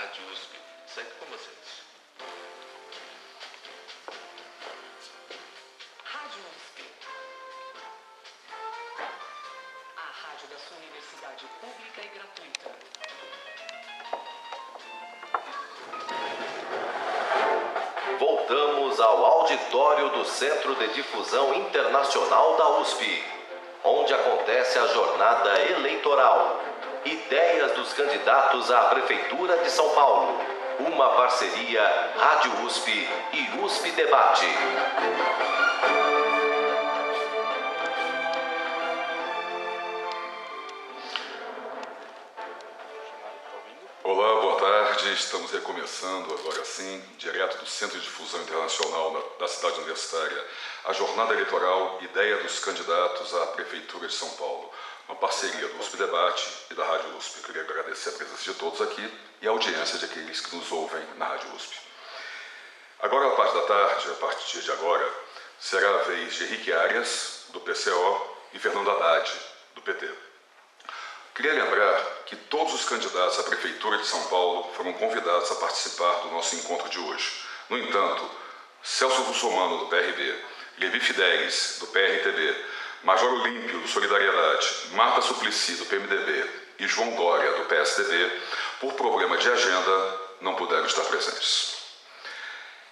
Rádio USP. Sempre com vocês. Rádio USP. A rádio da sua universidade pública e gratuita. Voltamos ao auditório do Centro de Difusão Internacional da USP, onde acontece a jornada eleitoral. Ideias dos candidatos à Prefeitura de São Paulo. Uma parceria Rádio USP e USP Debate. Olá, boa tarde. Estamos recomeçando agora sim, direto do Centro de Difusão Internacional da cidade universitária, a jornada eleitoral Ideia dos candidatos à Prefeitura de São Paulo. Uma parceria do USP Debate e da Rádio USP. Eu queria agradecer a presença de todos aqui e a audiência de aqueles que nos ouvem na Rádio USP. Agora, a parte da tarde, a partir de agora, será a vez de Henrique Arias, do PCO, e Fernando Haddad, do PT. Queria lembrar que todos os candidatos à Prefeitura de São Paulo foram convidados a participar do nosso encontro de hoje. No entanto, Celso Russomano, do PRB, Levi Fidelis, do PRTB, Major Olímpio, do Solidariedade, Marta Suplicy, do PMDB e João Dória, do PSDB, por problema de agenda, não puderam estar presentes.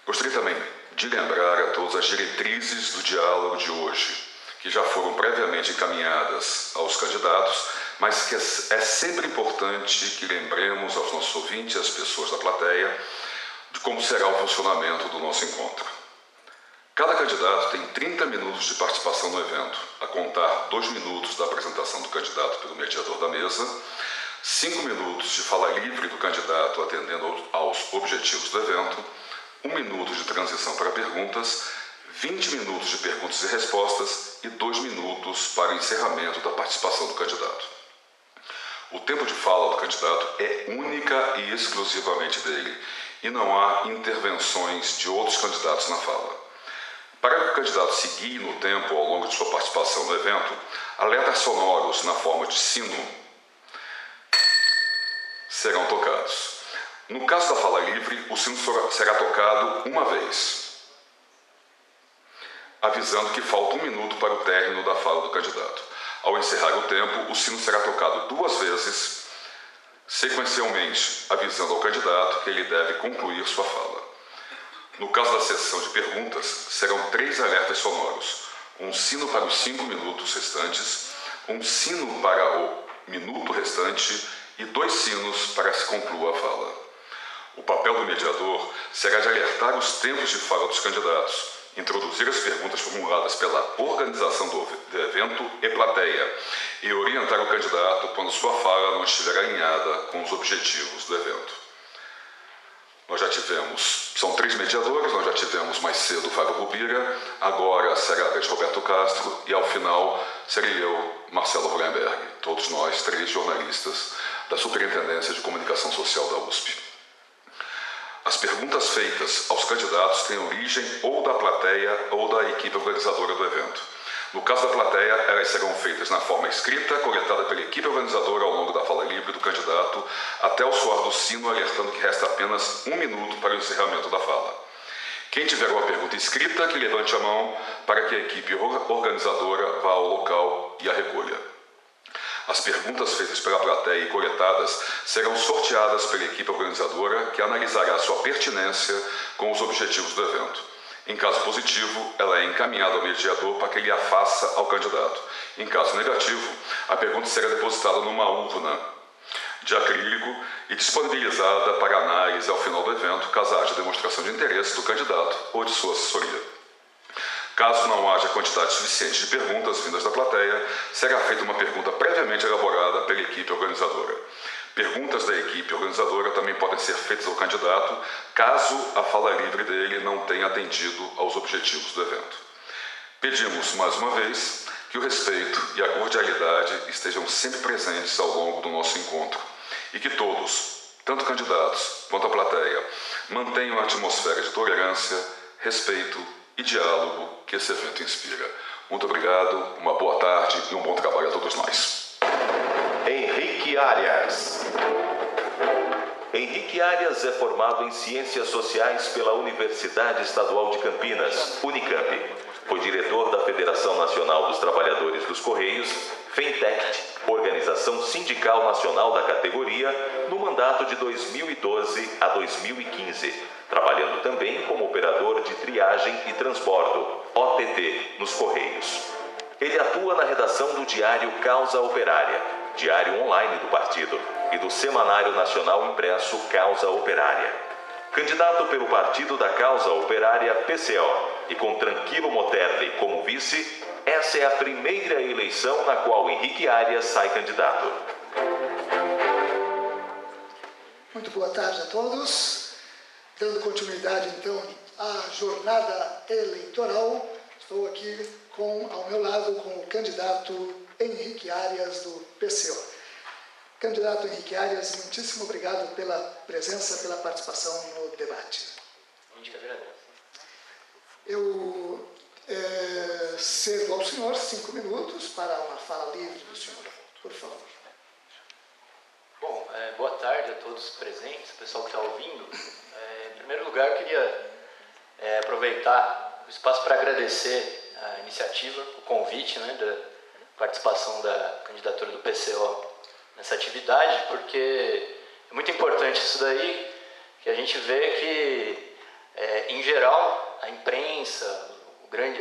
Gostaria também de lembrar a todos as diretrizes do diálogo de hoje, que já foram previamente encaminhadas aos candidatos, mas que é sempre importante que lembremos aos nossos ouvintes e às pessoas da plateia de como será o funcionamento do nosso encontro. Cada candidato tem 30 minutos de participação no evento, a contar 2 minutos da apresentação do candidato pelo mediador da mesa, 5 minutos de fala livre do candidato atendendo aos objetivos do evento, 1 minuto de transição para perguntas, 20 minutos de perguntas e respostas e 2 minutos para o encerramento da participação do candidato. O tempo de fala do candidato é única e exclusivamente dele, e não há intervenções de outros candidatos na fala. Para que o candidato se guie no tempo ao longo de sua participação no evento, alertas sonoros na forma de sino serão tocados. No caso da fala livre, o sino será tocado uma vez, avisando que falta 1 minuto para o término da fala do candidato. Ao encerrar o tempo, o sino será tocado 2 vezes, sequencialmente, avisando ao candidato que ele deve concluir sua fala. No caso da sessão de perguntas, serão 3 alertas sonoros, um sino para os 5 minutos restantes, um sino para o minuto restante e 2 sinos para que se conclua a fala. O papel do mediador será de alertar os tempos de fala dos candidatos, introduzir as perguntas formuladas pela organização do evento e plateia e orientar o candidato quando sua fala não estiver alinhada com os objetivos do evento. Nós já tivemos, são 3 mediadores, nós já tivemos mais cedo o Fábio Rubira, agora será a vez de Roberto Castro e ao final serei eu, Marcelo Hollenberg, todos nós 3 jornalistas da Superintendência de Comunicação Social da USP. As perguntas feitas aos candidatos têm origem ou da plateia ou da equipe organizadora do evento. No caso da plateia, elas serão feitas na forma escrita, coletada pela equipe organizadora ao longo da fala livre do candidato, até o soar do sino alertando que resta apenas 1 minuto para o encerramento da fala. Quem tiver uma pergunta escrita, que levante a mão para que a equipe organizadora vá ao local e a recolha. As perguntas feitas pela plateia e coletadas serão sorteadas pela equipe organizadora, que analisará sua pertinência com os objetivos do evento. Em caso positivo, ela é encaminhada ao mediador para que ele a faça ao candidato. Em caso negativo, a pergunta será depositada numa urna de acrílico e disponibilizada para análise ao final do evento, caso haja demonstração de interesse do candidato ou de sua assessoria. Caso não haja quantidade suficiente de perguntas vindas da plateia, será feita uma pergunta previamente elaborada pela equipe organizadora. Perguntas da equipe organizadora também podem ser feitas ao candidato, caso a fala livre dele não tenha atendido aos objetivos do evento. Pedimos, mais uma vez, que o respeito e a cordialidade estejam sempre presentes ao longo do nosso encontro e que todos, tanto candidatos quanto a plateia, mantenham a atmosfera de tolerância, respeito e diálogo que esse evento inspira. Muito obrigado, uma boa tarde e um bom trabalho a todos nós. Henrique Arias. Henrique Arias é formado em Ciências Sociais pela Universidade Estadual de Campinas, Unicamp. Foi diretor da Federação Nacional dos Trabalhadores dos Correios, FENTECT, Organização Sindical Nacional da categoria, no mandato de 2012 a 2015, trabalhando também como operador de triagem e transbordo, OTT, nos Correios. Ele atua na redação do diário Causa Operária, diário online do partido, e do Semanário Nacional Impresso Causa Operária. Candidato pelo Partido da Causa Operária PCO e com Tranquilo Moterli como vice, essa é a primeira eleição na qual Henrique Arias sai candidato. Muito boa tarde a todos. Dando continuidade, então, à jornada eleitoral, estou aqui ao meu lado com o candidato Henrique Arias, do PCO. Candidato Henrique Arias, muitíssimo obrigado pela presença, pela participação no debate. Eu cedo ao senhor 5 minutos para uma fala livre do senhor, por favor. Bom, boa tarde a todos os presentes, o pessoal que está ouvindo. Em primeiro lugar, eu queria aproveitar o espaço para agradecer a iniciativa, o convite, da participação da candidatura do PCO nessa atividade, porque é muito importante isso daí, que a gente vê que, em geral, a imprensa,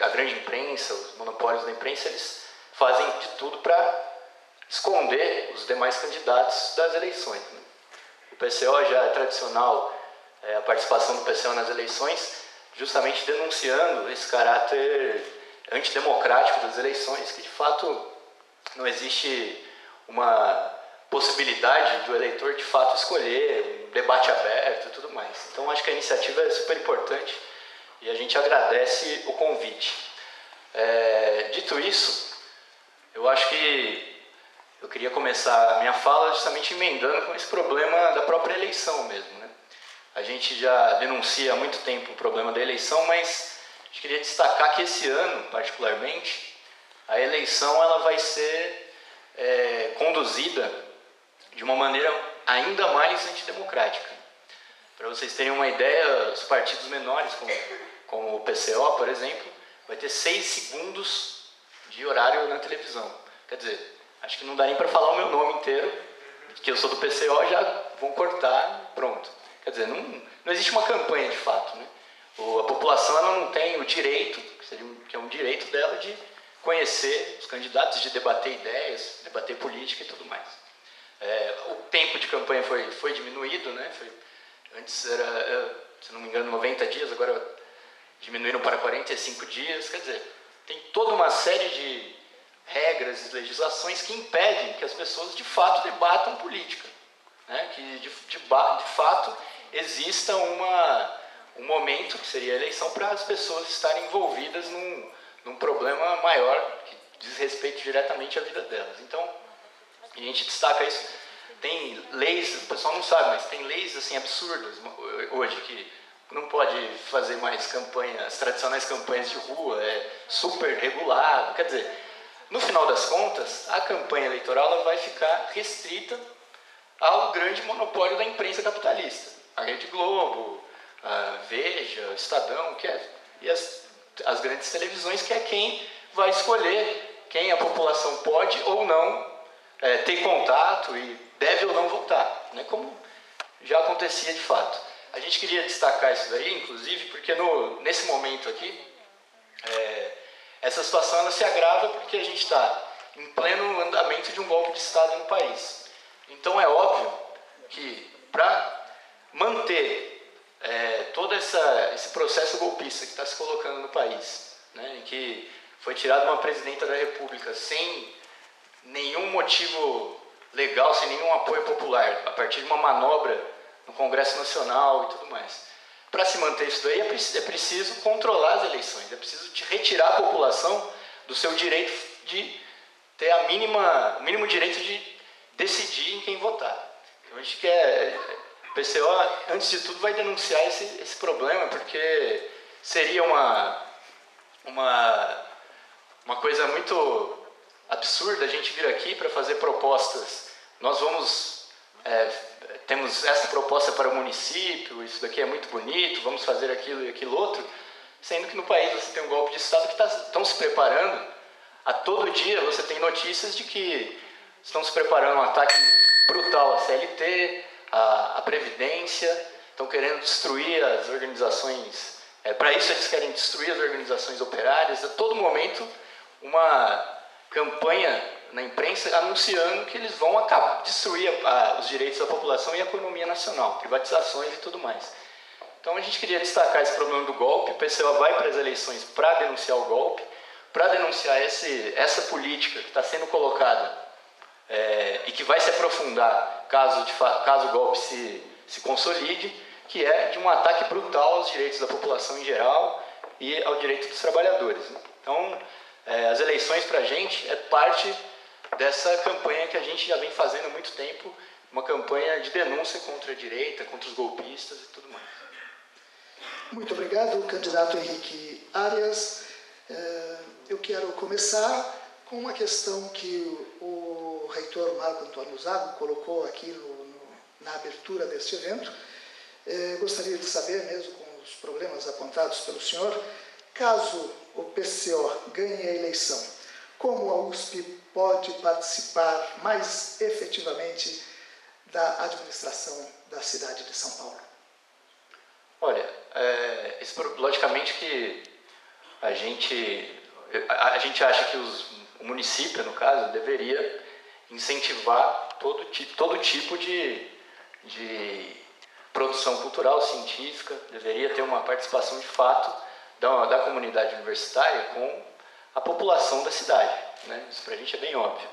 a grande imprensa, os monopólios da imprensa, eles fazem de tudo para esconder os demais candidatos das eleições. O PCO já é tradicional, a participação do PCO nas eleições, justamente denunciando esse caráter antidemocrático das eleições, que de fato não existe uma possibilidade do eleitor de fato escolher, um debate aberto e tudo mais. Então acho que a iniciativa é super importante e a gente agradece o convite. Dito isso, eu acho que eu queria começar a minha fala justamente emendando com esse problema da própria eleição mesmo. A gente já denuncia há muito tempo o problema da eleição, mas a gente queria destacar que esse ano, particularmente, a eleição ela vai ser conduzida de uma maneira ainda mais antidemocrática. Para vocês terem uma ideia, os partidos menores, como o PCO, por exemplo, vai ter 6 segundos de horário na televisão. Quer dizer, acho que não dá nem para falar o meu nome inteiro, que eu sou do PCO, já vão cortar, pronto. Quer dizer, não existe uma campanha de fato. A população ela não tem o direito, que é um direito dela, de conhecer os candidatos, de debater ideias, debater política e tudo mais. O tempo de campanha foi diminuído, antes era, se não me engano, 90 dias, agora diminuíram para 45 dias, quer dizer, tem toda uma série de regras e legislações que impedem que as pessoas de fato debatam política, que de fato exista um momento, que seria a eleição, para as pessoas estarem envolvidas num problema maior, que diz respeito diretamente à vida delas. Então, a gente destaca isso. Tem leis, o pessoal não sabe, mas tem leis assim absurdas hoje, que não pode fazer mais as tradicionais campanhas de rua, é super regulado. Quer dizer, no final das contas, a campanha eleitoral ela vai ficar restrita ao grande monopólio da imprensa capitalista. A Rede Globo, a Veja, o Estadão, e as grandes televisões, que é quem vai escolher quem a população pode ou não ter contato e deve ou não votar, como já acontecia de fato. A gente queria destacar isso daí, inclusive, porque nesse momento aqui, essa situação ela se agrava porque a gente está em pleno andamento de um golpe de Estado no país. Então é óbvio que para manter todo esse processo golpista que está se colocando no país, em que foi tirada uma presidenta da República sem nenhum motivo legal, sem nenhum apoio popular, a partir de uma manobra no Congresso Nacional e tudo mais. Para se manter isso daí, é preciso controlar as eleições, é preciso retirar a população do seu direito de ter o mínimo direito de decidir em quem votar. Então, a gente quer... O PCO, antes de tudo, vai denunciar esse problema, porque seria uma coisa muito absurda a gente vir aqui para fazer propostas. Nós vamos temos essa proposta para o município, isso daqui é muito bonito, vamos fazer aquilo e aquilo outro, sendo que no país você tem um golpe de Estado que estão se preparando. A todo dia você tem notícias de que estão se preparando um ataque brutal à CLT, à Previdência, estão querendo destruir as organizações, para isso eles querem destruir as organizações operárias. A todo momento uma campanha na imprensa anunciando que eles vão destruir os direitos da população e a economia nacional, privatizações e tudo mais. Então a gente queria destacar esse problema do golpe. O PCO vai para as eleições para denunciar o golpe, para denunciar essa política que está sendo colocada e que vai se aprofundar caso o golpe se consolide, que é de um ataque brutal aos direitos da população em geral e ao direito dos trabalhadores. Então, as eleições para a gente é parte dessa campanha que a gente já vem fazendo há muito tempo, uma campanha de denúncia contra a direita, contra os golpistas e tudo mais. Muito obrigado, candidato Henrique Arias. Eu quero começar com uma questão que o reitor Marco Antônio Zago colocou aqui na abertura deste evento. Gostaria de saber, mesmo com os problemas apontados pelo senhor, caso o PCO ganhe a eleição, como a USP pode participar mais efetivamente da administração da cidade de São Paulo? Olha, logicamente que a gente acha que o município, no caso, deveria incentivar todo tipo de produção cultural, científica, deveria ter uma participação de fato da comunidade universitária com a população da cidade, né? Isso para a gente é bem óbvio.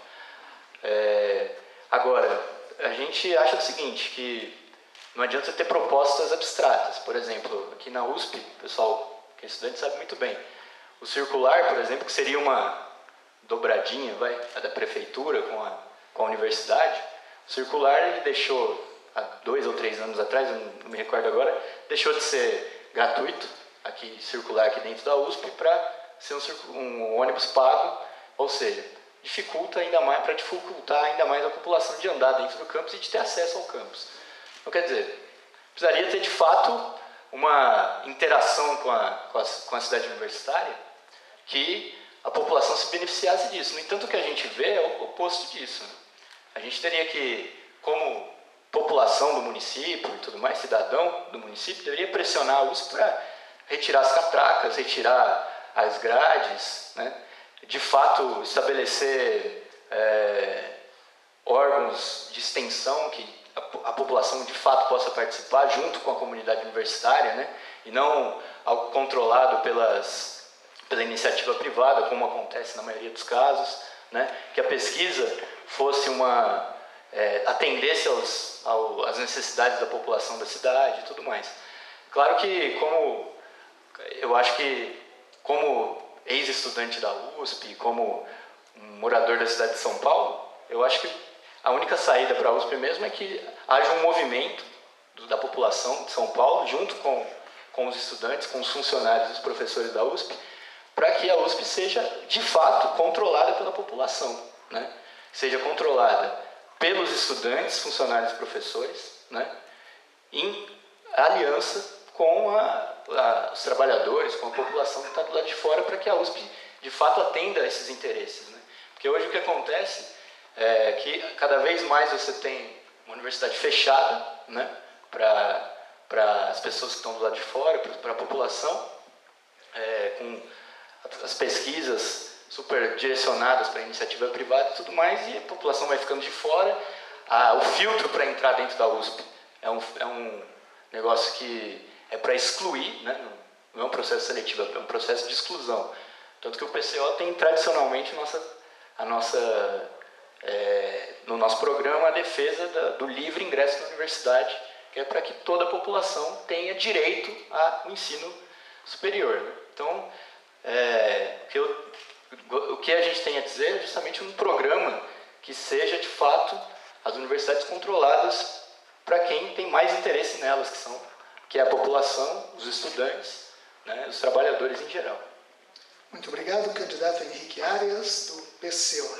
Agora, a gente acha o seguinte, que não adianta ter propostas abstratas. Por exemplo, aqui na USP, o pessoal que é estudante sabe muito bem, o circular, por exemplo, que seria uma dobradinha da prefeitura com a universidade, o circular ele deixou, há 2 ou 3 anos atrás, eu não me recordo agora, deixou de ser gratuito, circular aqui dentro da USP, para ser um ônibus pago, ou seja, dificultar ainda mais a população de andar dentro do campus e de ter acesso ao campus. Então, quer dizer, precisaria ter de fato uma interação com a cidade universitária, que a população se beneficiasse disso. No entanto, o que a gente vê é o oposto disso, né? A gente teria que, como população do município e tudo mais, cidadão do município, deveria pressionar a USP para retirar as catracas, retirar as grades, né? De fato estabelecer órgãos de extensão que a população de fato possa participar junto com a comunidade universitária, né? E não algo controlado pela iniciativa privada, como acontece na maioria dos casos, né? Que a pesquisa fosse atendesse às necessidades da população da cidade e tudo mais. Claro que, eu acho que, como ex-estudante da USP, como morador da cidade de São Paulo, eu acho que a única saída para a USP mesmo é que haja um movimento da população de São Paulo, junto com os estudantes, com os funcionários e os professores da USP, para que a USP seja, de fato, controlada pela população, né? Seja controlada pelos estudantes, funcionários e professores, né? Em aliança com os trabalhadores, com a população que está do lado de fora, para que a USP, de fato, atenda a esses interesses, né? Porque hoje o que acontece é que cada vez mais você tem uma universidade fechada, né? Para as pessoas que estão do lado de fora, para a população, com as pesquisas super direcionadas para a iniciativa privada e tudo mais, e a população vai ficando de fora. O filtro para entrar dentro da USP é um negócio que é para excluir, né? Não é um processo seletivo, é um processo de exclusão. Tanto que o PCO tem tradicionalmente no nosso programa a defesa do livre ingresso na universidade, que é para que toda a população tenha direito ao ensino superior, né? Então, o que a gente tem a dizer é justamente um programa que seja, de fato, as universidades controladas para quem tem mais interesse nelas, que é a população, os estudantes, né, os trabalhadores em geral. Muito obrigado, candidato Henrique Arias, do PCO.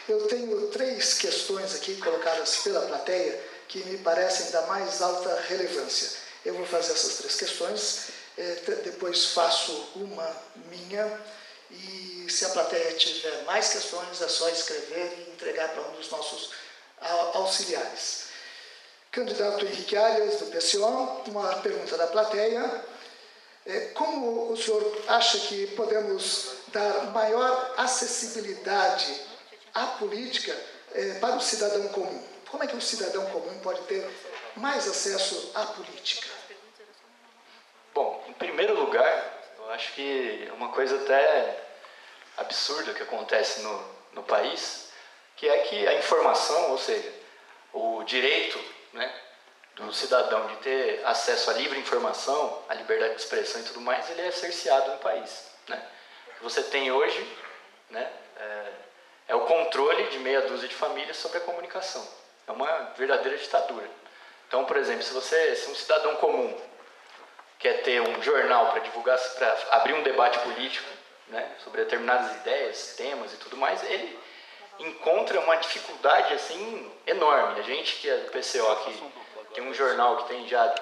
Eu tenho 3 questões aqui colocadas pela plateia que me parecem da mais alta relevância. Eu vou fazer essas 3 questões, depois faço uma minha, e se a plateia tiver mais questões, é só escrever e entregar para um dos nossos auxiliares. Candidato Henrique Arias, do PCO, uma pergunta da plateia. Como o senhor acha que podemos dar maior acessibilidade à política para o cidadão comum? Como é que o cidadão comum pode ter mais acesso à política? Bom, em primeiro lugar, eu acho que uma coisa até absurda que acontece no país, que é que a informação, ou seja, o direito, né, do cidadão de ter acesso à livre informação, à liberdade de expressão e tudo mais, ele é cerceado no país, né? O que você tem hoje, né, é o controle de meia dúzia de famílias sobre a comunicação. É uma verdadeira ditadura. Então, por exemplo, se um cidadão comum quer ter um jornal para divulgar, para abrir um debate político, né, sobre determinadas ideias, temas e tudo mais, ele encontra uma dificuldade assim enorme. A gente que é do PCO aqui tem um jornal que tem já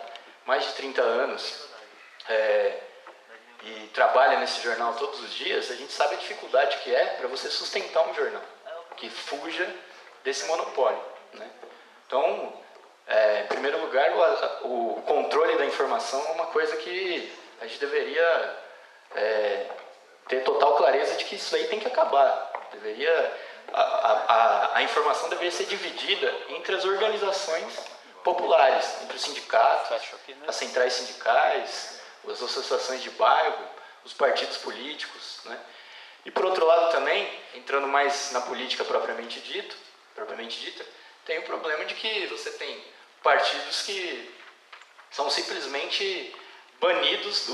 mais de 30 anos e trabalha nesse jornal todos os dias, a gente sabe a dificuldade que é para você sustentar um jornal que fuja desse monopólio, né? Então, em primeiro lugar, o controle da informação é uma coisa que a gente deveria ter total clareza de que isso aí tem que acabar. A informação deveria ser dividida entre as organizações populares, entre os sindicatos, as centrais sindicais, as associações de bairro, os partidos políticos, né? E por outro lado também, entrando mais na política propriamente dita, tem o problema de que você tem partidos que são simplesmente banidos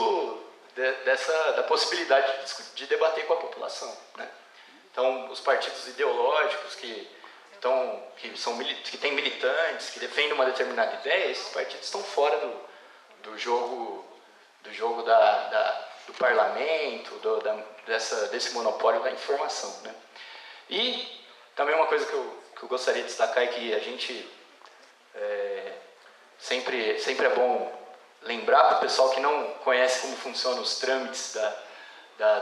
da possibilidade de debater com a população, né? Então, os partidos ideológicos que têm militantes, que defendem uma determinada ideia, esses partidos estão fora do jogo do parlamento, desse monopólio da informação, né? E também uma coisa que eu gostaria de destacar é que a gente sempre é bom lembrar para o pessoal que não conhece como funcionam os trâmites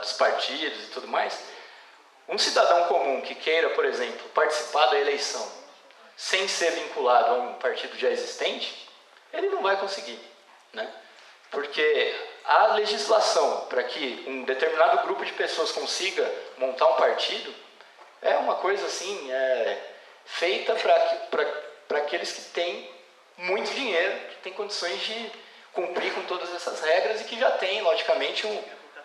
dos partidos e tudo mais. Um cidadão comum que queira, por exemplo, participar da eleição sem ser vinculado a um partido já existente, ele não vai conseguir, né? Porque a legislação para que um determinado grupo de pessoas consiga montar um partido é uma coisa assim, feita para aqueles que têm muito dinheiro, que têm condições de cumprir com todas essas regras e que já têm, logicamente,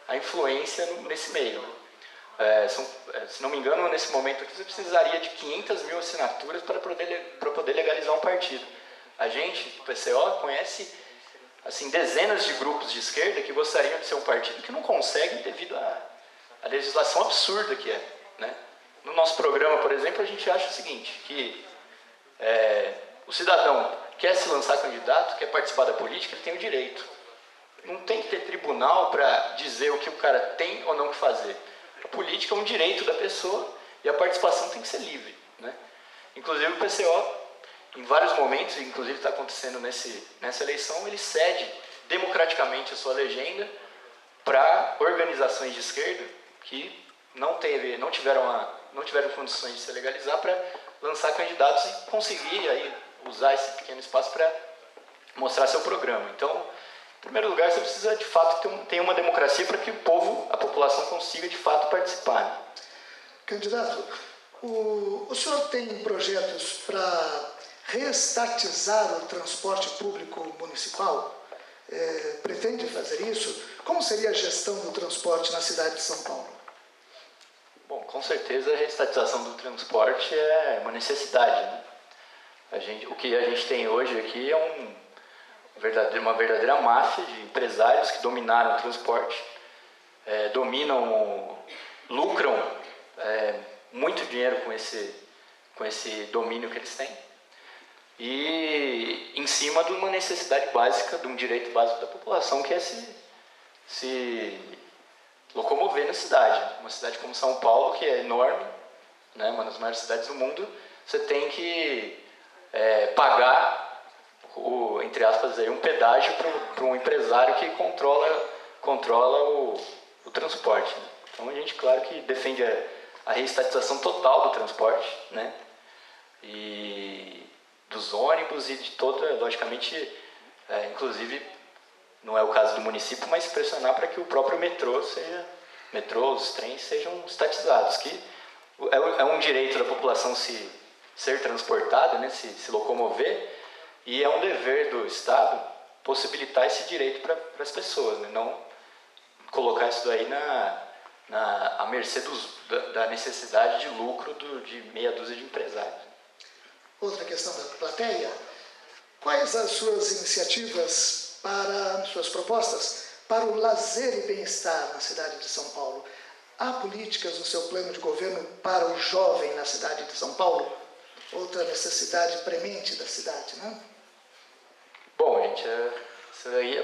a influência nesse meio. Se não me engano, nesse momento aqui, você precisaria de 500 mil assinaturas para poder legalizar um partido. A gente, do PCO, conhece assim, dezenas de grupos de esquerda que gostariam de ser um partido que não conseguem devido à legislação absurda que é, né? No nosso programa, por exemplo, a gente acha o seguinte, que o cidadão quer se lançar candidato, quer participar da política, ele tem o direito. Não tem que ter tribunal para dizer o que o cara tem ou não que fazer. A política é um direito da pessoa e a participação tem que ser livre, né? Inclusive o PCO, em vários momentos, inclusive está acontecendo nessa eleição, ele cede democraticamente a sua legenda para organizações de esquerda que não tiveram condições de se legalizar para lançar candidatos e conseguir aí usar esse pequeno espaço para mostrar seu programa. Então, em primeiro lugar, você precisa de fato ter uma democracia para que a população consiga de fato participar. Candidato, o senhor tem projetos para reestatizar o transporte público municipal? Pretende fazer isso? Como seria a gestão do transporte na cidade de São Paulo? Bom, com certeza a reestatização do transporte é uma necessidade, né? O que a gente tem hoje aqui é uma verdadeira máfia de empresários que dominaram o transporte, lucram muito dinheiro com esse domínio que eles têm, e em cima de uma necessidade básica, de um direito básico da população, que é se locomover na cidade. Uma cidade como São Paulo, que é enorme, né, uma das maiores cidades do mundo, você tem que pagar, entre aspas, aí, um pedágio para um empresário que controla o transporte. Né? Então a gente, claro, que defende a reestatização total do transporte, né? E dos ônibus e de toda, logicamente, inclusive, não é o caso do município, mas pressionar para que o próprio metrô, os trens sejam estatizados, que é um direito da população ser transportada, né, se locomover, e é um dever do Estado possibilitar esse direito para as pessoas, né, não colocar isso daí à mercê da necessidade de lucro de meia dúzia de empresários. Outra questão da plateia: quais as suas iniciativas suas propostas para o lazer e bem-estar na cidade de São Paulo? Há políticas no seu plano de governo para o jovem na cidade de São Paulo? Outra necessidade premente da cidade, né? Bom, gente, isso aí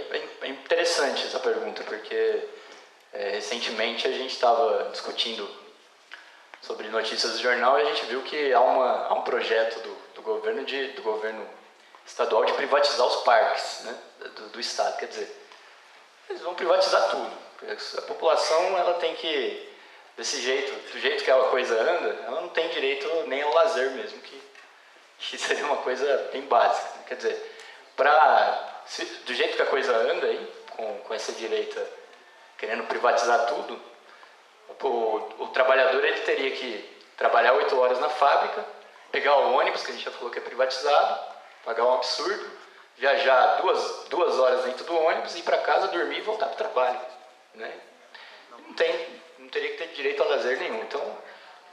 é interessante essa pergunta, porque recentemente a gente estava discutindo sobre notícias do jornal e a gente viu que há um projeto do governo estadual de privatizar os parques, né, do Estado. Quer dizer, eles vão privatizar tudo. A população, ela tem que, do jeito que a coisa anda, ela não tem direito nem ao lazer mesmo, que seria uma coisa bem básica. Quer dizer, do jeito que a coisa anda aí, com essa direita querendo privatizar tudo, o trabalhador, ele teria que trabalhar 8 horas na fábrica, pegar o ônibus, que a gente já falou que é privatizado, pagar um absurdo, viajar duas horas dentro do ônibus, ir para casa, dormir e voltar para o trabalho. Né? Não teria que ter direito a lazer nenhum. Então,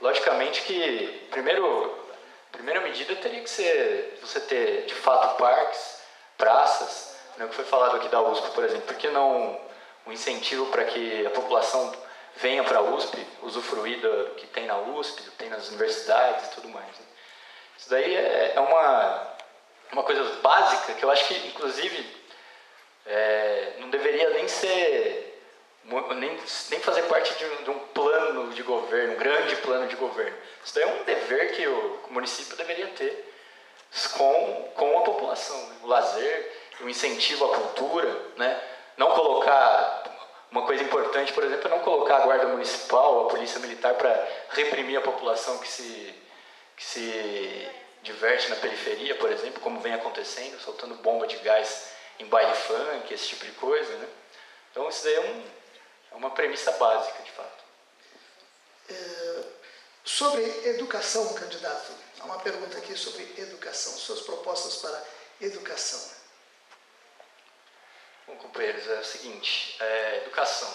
logicamente que, primeira medida teria que ser você ter, de fato, parques, praças, né, o que foi falado aqui da USP, por exemplo. Por que não um incentivo para que a população venha para a USP, usufruir do que tem na USP, do que tem nas universidades e tudo mais. Né? Isso daí é uma coisa básica que eu acho que, inclusive, não deveria nem fazer parte de um plano de governo, um grande plano de governo. Isso daí é um dever que o município deveria ter com a população. Né? O lazer, o incentivo à cultura, né? Não colocar... Uma coisa importante, por exemplo, é não colocar a guarda municipal, a polícia militar para reprimir a população que se diverte na periferia, por exemplo, como vem acontecendo, soltando bomba de gás em baile funk, esse tipo de coisa, né? Então isso daí é uma premissa básica, de fato. Sobre educação, candidato, há uma pergunta aqui sobre educação, suas propostas para educação. Bom, companheiros, é o seguinte, educação.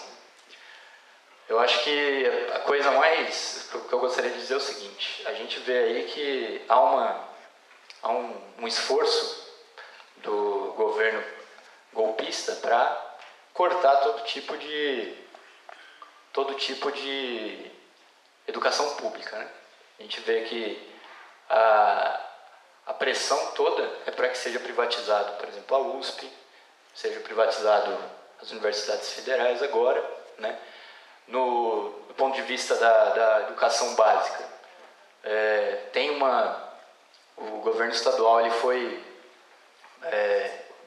Eu acho que a coisa mais que eu gostaria de dizer é o seguinte: a gente vê aí que há um esforço do governo golpista para cortar todo tipo de educação pública, né? A gente vê que a pressão toda é para que seja privatizado, por exemplo, a USP, seja privatizado as universidades federais agora, né? Do ponto de vista da educação básica, o governo estadual, ele foi,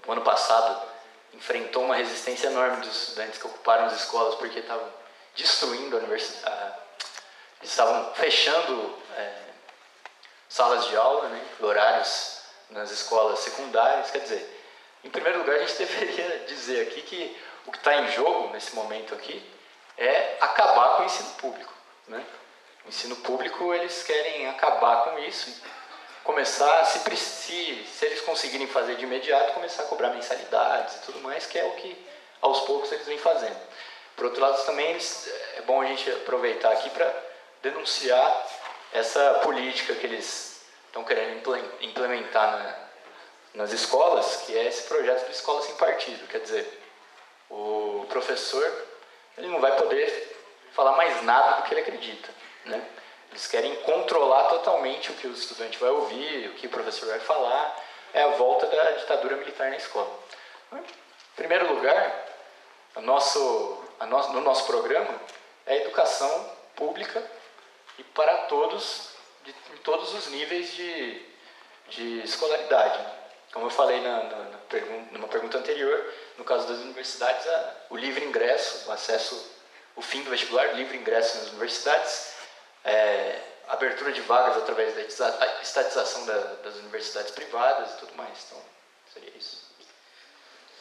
no ano passado, enfrentou uma resistência enorme dos estudantes que ocuparam as escolas porque estavam destruindo a universidade, eles estavam fechando salas de aula, né, horários nas escolas secundárias. Quer dizer, em primeiro lugar, a gente deveria dizer aqui que o que está em jogo nesse momento aqui é acabar com o ensino público. Né? O ensino público, eles querem acabar com isso e começar, se eles conseguirem fazer de imediato, começar a cobrar mensalidades e tudo mais, que é o que aos poucos eles vêm fazendo. Por outro lado, também é bom a gente aproveitar aqui para denunciar essa política que eles estão querendo implementar nas escolas, que é esse projeto de escola sem partido. Quer dizer, o professor, ele não vai poder falar mais nada do que ele acredita, né? Eles querem controlar totalmente o que o estudante vai ouvir, o que o professor vai falar. É a volta da ditadura militar na escola. Em primeiro lugar, no nosso programa é a educação pública e para todos, em todos os níveis de de escolaridade. Como eu falei numa pergunta anterior, no caso das universidades, o livre ingresso, o acesso, o fim do vestibular, livre ingresso nas universidades, abertura de vagas através da estatização das universidades privadas e tudo mais. Então, seria isso.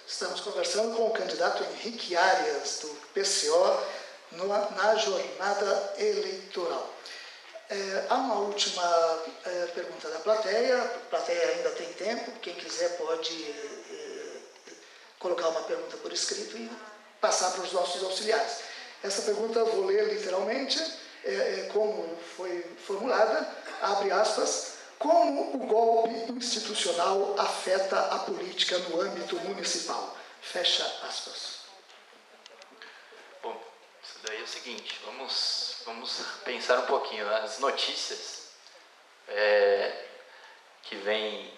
Estamos conversando com o candidato Henrique Arias, do PCO, na jornada eleitoral. Há uma última pergunta da plateia. A plateia ainda tem tempo. Quem quiser pode colocar uma pergunta por escrito e passar para os nossos auxiliares. Essa pergunta eu vou ler literalmente, como foi formulada, abre aspas, como o golpe institucional afeta a política no âmbito municipal? Fecha aspas. Bom, isso daí é o seguinte, vamos pensar um pouquinho. As notícias que vem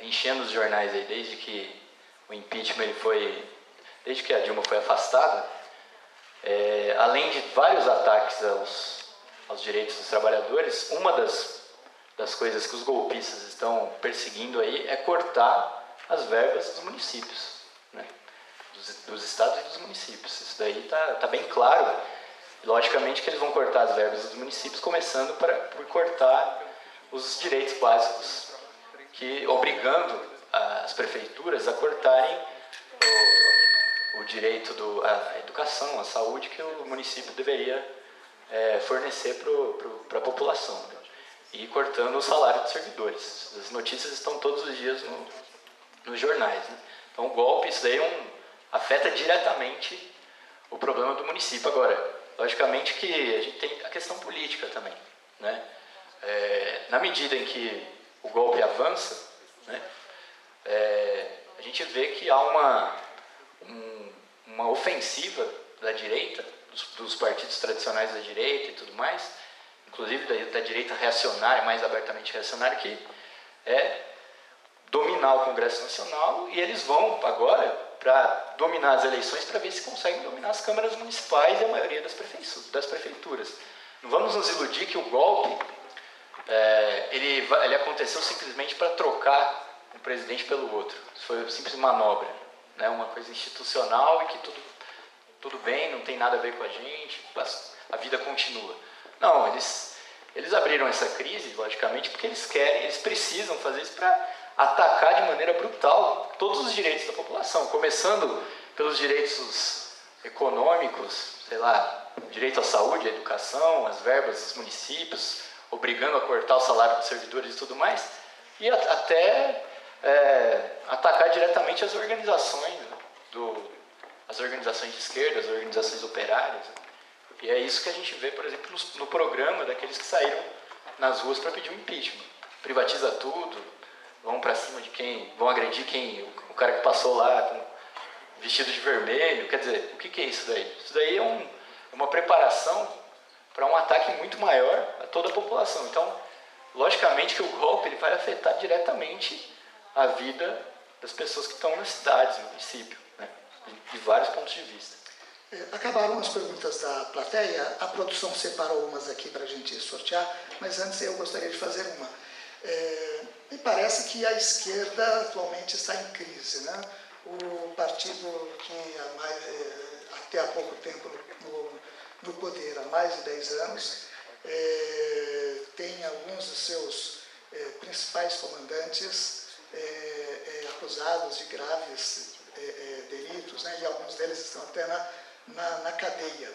enchendo os jornais aí, desde que o impeachment desde que a Dilma foi afastada, além de vários ataques aos direitos dos trabalhadores, uma das coisas que os golpistas estão perseguindo aí é cortar as verbas dos municípios, né? dos estados e dos municípios. Isso daí está bem claro. Logicamente que eles vão cortar as verbas dos municípios, começando por cortar os direitos básicos, obrigando as prefeituras a cortarem o direito à educação, à saúde que o município deveria fornecer para a população, né? E cortando o salário dos servidores. As notícias estão todos os dias nos jornais, né? Então o golpe, isso daí afeta diretamente o problema do município. Agora, logicamente que a gente tem a questão política também, né? Na medida em que o golpe avança, né, a gente vê que há uma ofensiva da direita, dos partidos tradicionais da direita e tudo mais, inclusive da direita reacionária, mais abertamente reacionária, que é dominar o Congresso Nacional, e eles vão agora para dominar as eleições para ver se conseguem dominar as câmaras municipais e a maioria das prefeituras. Não vamos nos iludir que o golpe ele aconteceu simplesmente para trocar um presidente pelo outro. Isso foi uma simples manobra, né? Uma coisa institucional e que tudo bem, não tem nada a ver com a gente, a vida continua. Não, eles abriram essa crise, logicamente, porque eles precisam fazer isso para atacar de maneira brutal todos os direitos da população, começando pelos direitos econômicos, sei lá, direito à saúde, à educação, as verbas dos municípios, obrigando a cortar o salário dos servidores e tudo mais, e até atacar diretamente as organizações, as organizações de esquerda, as organizações operárias. E é isso que a gente vê, por exemplo, no programa daqueles que saíram nas ruas para pedir o impeachment. Privatiza tudo, vão para cima de vão agredir o cara que passou lá com vestido de vermelho. Quer dizer, o que é isso daí? Isso daí é uma preparação para um ataque muito maior a toda a população. Então, logicamente que o golpe ele vai afetar diretamente a vida das pessoas que estão nas cidades, no município, né? De vários pontos de vista. Acabaram as perguntas da plateia. A produção separou umas aqui para a gente sortear, mas antes eu gostaria de fazer uma. Me parece que a esquerda atualmente está em crise, né? O partido que até há pouco tempo no poder, há mais de 10 anos, tem alguns dos seus principais comandantes acusados de graves delitos, né? E alguns deles estão até na cadeia.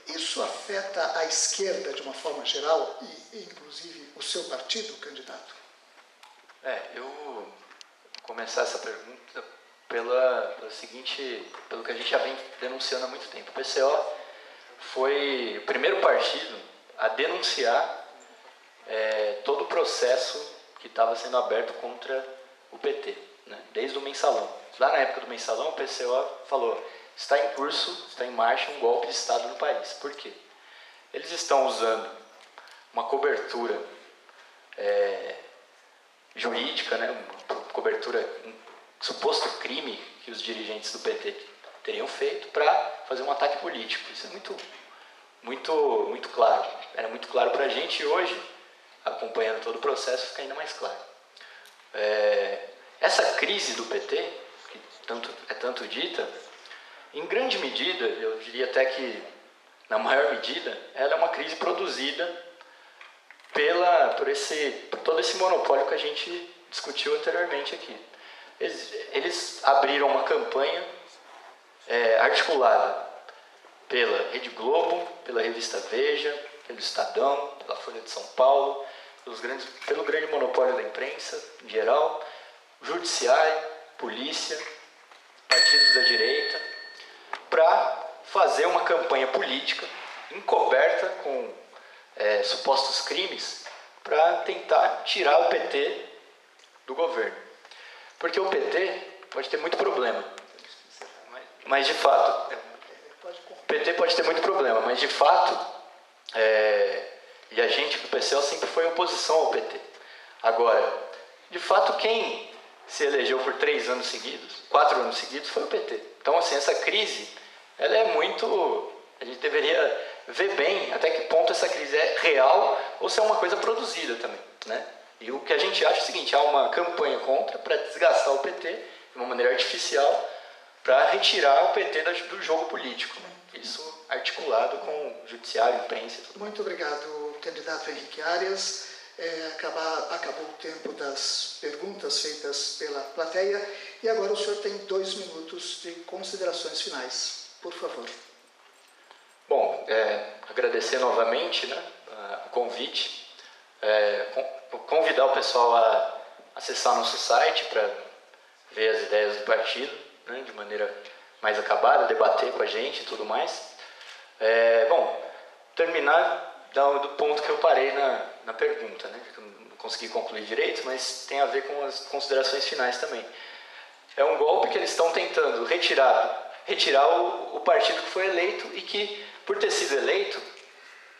Isso afeta a esquerda de uma forma geral e inclusive o seu partido, candidato? Eu vou começar essa pergunta pelo que a gente já vem denunciando há muito tempo. O PCO foi o primeiro partido a denunciar todo o processo que estava sendo aberto contra o PT, né? Desde o mensalão. Lá na época do mensalão, o PCO falou: está em curso, está em marcha um golpe de Estado no país. Por quê? Eles estão usando uma cobertura jurídica, né? Uma cobertura, um suposto crime que os dirigentes do PT teriam feito para fazer um ataque político. Isso é muito claro. Era muito claro para a gente, e hoje acompanhando todo o processo, fica ainda mais claro. Essa crise do PT, que é tanto dita, em grande medida, eu diria até que na maior medida, ela é uma crise produzida por todo esse monopólio que a gente discutiu anteriormente aqui. Eles abriram uma campanha articulada pela Rede Globo, pela revista Veja, pelo Estadão, pela Folha de São Paulo, pelo grande monopólio da imprensa em geral, judiciário, polícia, partidos da direita, para fazer uma campanha política encoberta com supostos crimes para tentar tirar o PT do governo. Porque o PT pode ter muito problema, mas de fato, o PT pode ter muito problema, mas de fato, e a gente do PCO sempre foi oposição ao PT. Agora, de fato, quem se elegeu por 4 anos seguidos, foi o PT. Então, assim, essa crise, ela é muito... A gente deveria ver bem até que ponto essa crise é real ou se é uma coisa produzida também, né? E o que a gente acha é o seguinte, há uma campanha contra para desgastar o PT de uma maneira artificial para retirar o PT do jogo político. Isso articulado com o judiciário, imprensa e tudo. Muito obrigado, candidato Henrique Arias. Acabou o tempo das perguntas feitas pela plateia e agora o senhor tem 2 minutos de considerações finais. Por favor. Bom, agradecer novamente, né, o convite, convidar o pessoal a acessar nosso site para ver as ideias do partido, né, de maneira mais acabada, debater com a gente e tudo mais. Bom, terminar do ponto que eu parei na pergunta, né, que eu não consegui concluir direito, mas tem a ver com as considerações finais também. É um golpe que eles estão tentando retirar o partido que foi eleito e que, por ter sido eleito,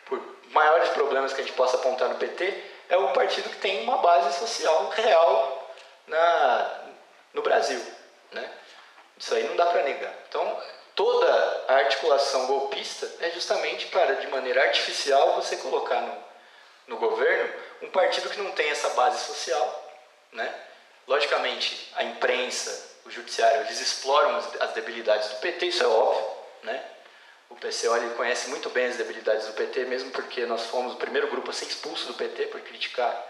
por maiores problemas que a gente possa apontar no PT, é o partido que tem uma base social real no Brasil, né? Isso aí não dá para negar. Então, toda a articulação golpista é justamente para, de maneira artificial, você colocar no governo um partido que não tem essa base social, né? Logicamente, a imprensa, o judiciário, eles exploram as debilidades do PT, isso é óbvio, né? O PCO ele conhece muito bem as debilidades do PT, mesmo porque nós fomos o primeiro grupo a ser expulso do PT por criticar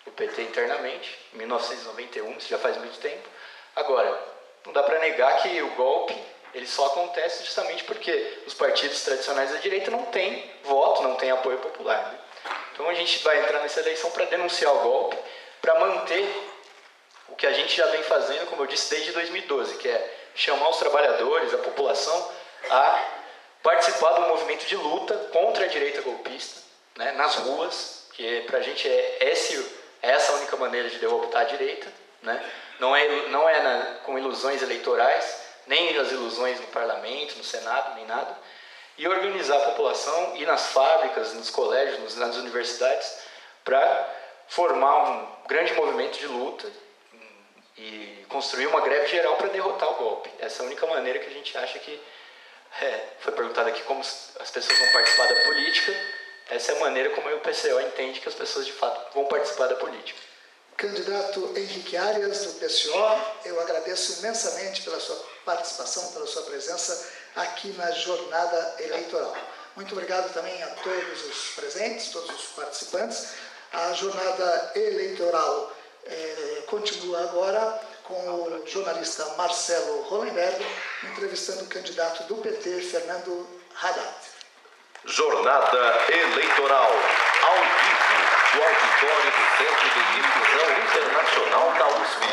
o PT internamente, em 1991, isso já faz muito tempo. Agora, não dá para negar que o golpe ele só acontece justamente porque os partidos tradicionais da direita não têm voto, não têm apoio popular, né? Então a gente vai entrar nessa eleição para denunciar o golpe, para manter o que a gente já vem fazendo, como eu disse, desde 2012, que é chamar os trabalhadores, a população, a participar do movimento de luta contra a direita golpista, né, nas ruas, que para a gente é essa a única maneira de derrotar a direita, né? Não é com ilusões eleitorais, nem as ilusões no parlamento, no Senado, nem nada, e organizar a população, ir nas fábricas, nos colégios, nas universidades, para formar um grande movimento de luta e construir uma greve geral para derrotar o golpe. Essa é a única maneira que a gente acha que... foi perguntado aqui como as pessoas vão participar da política. Essa é a maneira como o PCO entende que as pessoas de fato vão participar da política. Candidato Henrique Arias, do PCO, eu agradeço imensamente pela sua participação, pela sua presença aqui na jornada eleitoral. Muito obrigado também a todos os presentes, todos os participantes. A jornada eleitoral continua agora com o jornalista Marcelo Hollenberg entrevistando o candidato do PT, Fernando Haddad. Jornada eleitoral, ao vivo, do auditório do Centro de Difusão Internacional da USP.